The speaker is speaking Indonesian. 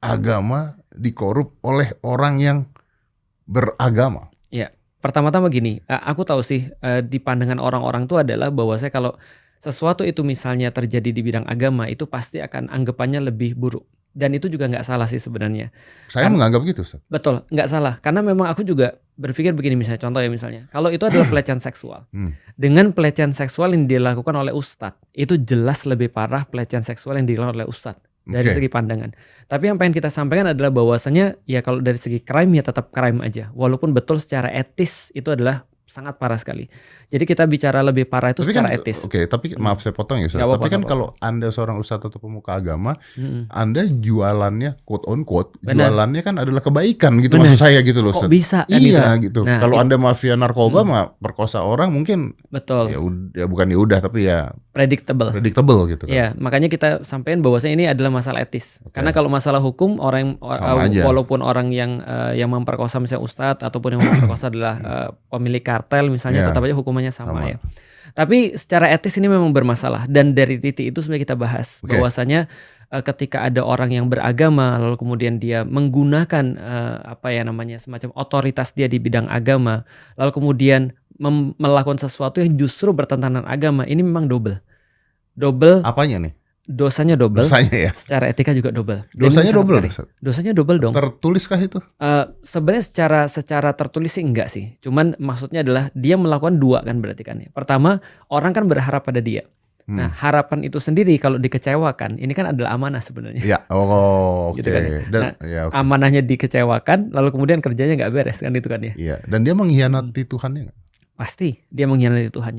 agama dikorup oleh orang yang beragama? Ya, pertama-tama gini, aku tahu sih di pandangan orang-orang itu adalah bahwa saya kalau sesuatu itu misalnya terjadi di bidang agama itu pasti akan anggapannya lebih buruk. Dan itu juga nggak salah sih sebenarnya. Saya menganggap gitu, Ustaz. Betul, nggak salah. Karena memang aku juga berpikir begini misalnya, contoh ya misalnya, kalau itu adalah pelecehan seksual. Dengan pelecehan seksual yang dilakukan oleh ustadz, itu jelas lebih parah pelecehan seksual yang dilakukan oleh ustadz. Dari segi pandangan. Tapi yang pengen kita sampaikan adalah bahwasanya ya kalau dari segi crime ya tetap crime aja. Walaupun betul secara etis itu adalah sangat parah sekali. Jadi kita bicara lebih parah itu secara etis. Oke, tapi maaf saya potong ya Ustaz. Tapi kan kalau Anda seorang ustadz atau pemuka agama, Anda jualannya quote on quote, jualannya kan adalah kebaikan gitu. Maksud saya gitu loh Ustaz. Kok bisa kan iya itu? gitu. Nah, kalau Anda mafia narkoba mah perkosa orang mungkin betul. Ya bukan tapi ya predictable gitu kan. Ya, makanya kita sampaikan bahwasanya ini adalah masalah etis. Karena kalau masalah hukum orang walaupun orang yang memperkosa misalnya ustadz ataupun yang memperkosa adalah pemilik kartel misalnya, tetap aja hukumannya sama ya. Tapi secara etis ini memang bermasalah, dan dari titik itu sebenarnya kita bahas bahwasanya ketika ada orang yang beragama lalu kemudian dia menggunakan semacam otoritas dia di bidang agama, lalu kemudian melakukan sesuatu yang justru bertentangan agama, ini memang double. Apanya nih? Dosanya double. Dosanya ya. Secara etika juga double. Dosanya double. Dosanya double dong. Tertuliskah itu? Sebenarnya secara tertulis sih enggak sih. Cuman maksudnya adalah dia melakukan dua kan berarti kan ya. Pertama, orang kan berharap pada dia. Nah, harapan itu sendiri kalau dikecewakan, ini kan adalah amanah sebenarnya. Ya, oke. Gitu kan ya. Amanahnya dikecewakan, lalu kemudian kerjanya nggak beres kan itu kan ya. Iya. Dan dia mengkhianati Tuhannya nggak? Pasti dia mengkhianati Tuhannya.